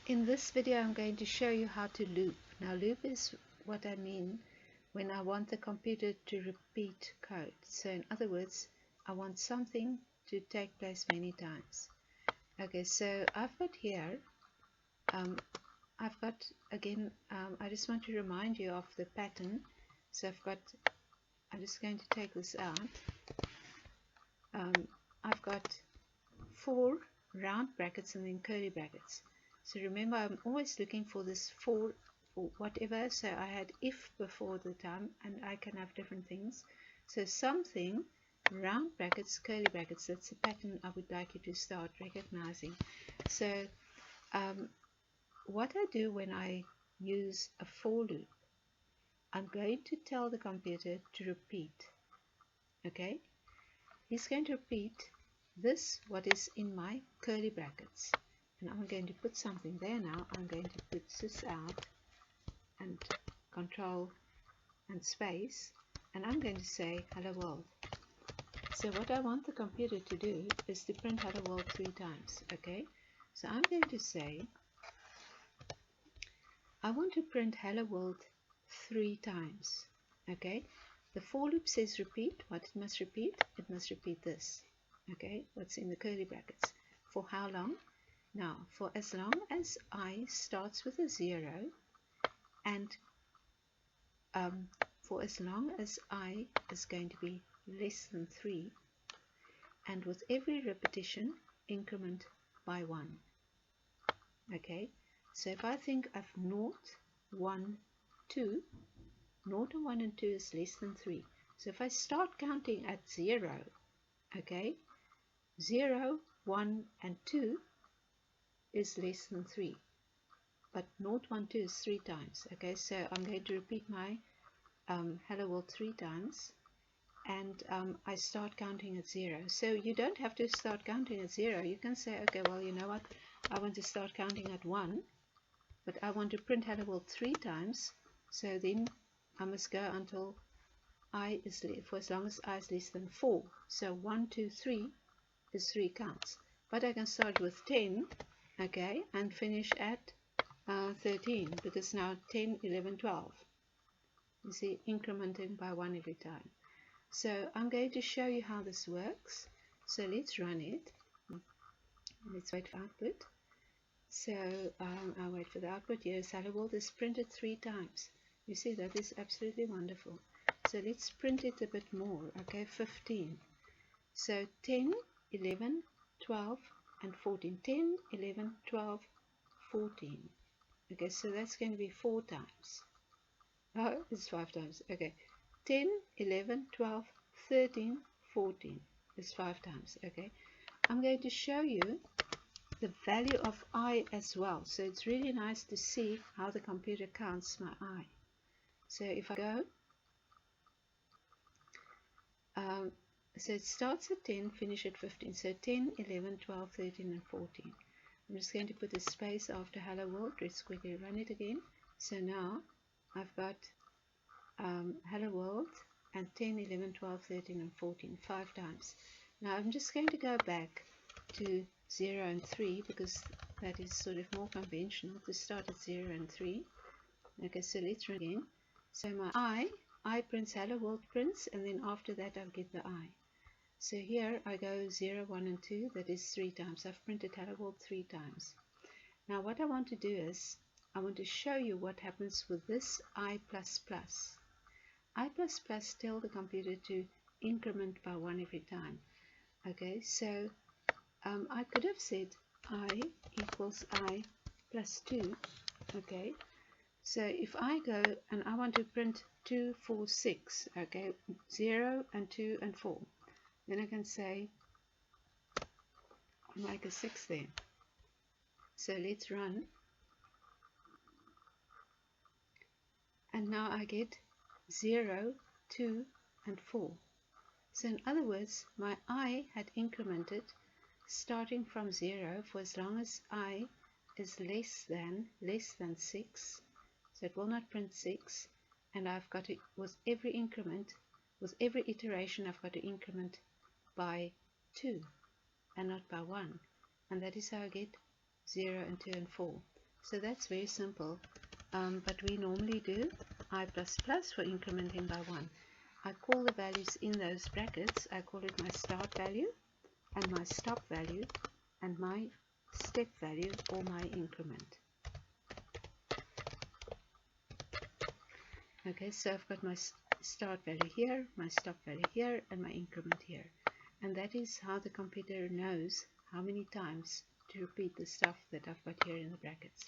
In this video I'm going to show you how to loop. Now loop is what I mean when I want the computer to repeat code. So in other words, I want something to take place many times. Okay, so I've got here, I just want to remind you of the pattern. So I'm just going to take this out. I've got 4 round brackets and then curly brackets. So remember, I'm always looking for this 4 or whatever. So I had if before the time, and I can have different things. So something, round brackets, curly brackets, that's the pattern I would like you to start recognizing. So what I do when I use a for loop, I'm going to tell the computer to repeat. Okay, he's going to repeat this, what is in my curly brackets. And I'm going to put something there now. I'm going to put this out and control and space, and I'm going to say hello world. So what I want the computer to do is to print hello world 3 times. Okay, so I'm going to say I want to print hello world 3 times. Okay, the for loop says repeat. What it must repeat? It must repeat this. Okay, what's in the curly brackets. For how long? Now, for as long as I starts with a 0, and for as long as I is going to be less than 3, and with every repetition, increment by 1. Okay, so if I think of 0, 1, 2, 0 and 1 and 2 is less than 3. So if I start counting at 0, okay, 0, 1, and 2 is less than 3, but 0, 1, 2 is 3 times. Okay, so I'm going to repeat my hello world 3 times, and I start counting at 0. So you don't have to start counting at 0. You can say, okay, well, you know what, I want to start counting at 1, but I want to print hello world 3 times, so then I must go until I is for as long as I is less than 4. So 1, 2, 3 is 3 counts, but I can start with 10, okay, and finish at 13, because now 10, 11, 12. You see, incrementing by 1 every time. So I'm going to show you how this works. So let's run it. Let's wait for output. So I'll wait for the output. Yes, hello world is printed 3 times. You see, that is absolutely wonderful. So let's print it a bit more. Okay, 15. So 10, 11, 12, and 14. 10, 11, 12, 14. Okay, so that's going to be 4 times. Oh, it's 5 times. Okay, 10, 11, 12, 13, 14 is 5 times. Okay, I'm going to show you the value of I as well. So it's really nice to see how the computer counts my I. So if I go, so it starts at 10, finish at 15. So 10, 11, 12, 13, and 14. I'm just going to put a space after hello world. Let's quickly run it again. So now I've got hello world and 10, 11, 12, 13, and 14 5 times. Now I'm just going to go back to 0 and 3, because that is sort of more conventional to start at 0 and 3. Okay, so let's run again. So my I prints hello world prints, and then after that I'll get the I. So here I go 0, 1, and 2, that is 3 times. I've printed hello world 3 times. Now what I want to do is, I want to show you what happens with this I++. I++ tell the computer to increment by 1 every time. Okay, so I could have said I equals I plus 2. Okay, so if I go and I want to print 2, 4, 6, okay, 0 and 2 and 4, then I can say, like a 6 there. So let's run. And now I get 0, 2, and 4. So in other words, my I had incremented starting from 0 for as long as I is less than 6. So it will not print 6. And I've got to, with every increment, with every iteration, I've got to increment by 2 and not by 1. And that is how I get 0 and 2 and 4. So that's very simple. But we normally do I++ for incrementing by 1. I call the values in those brackets, I call it my start value and my stop value and my step value or my increment. Okay, so I've got my start value here, my stop value here, and my increment here. And that is how the computer knows how many times to repeat the stuff that I've got here in the brackets.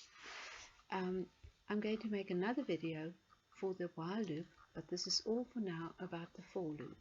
I'm going to make another video for the while loop, but this is all for now about the for loop.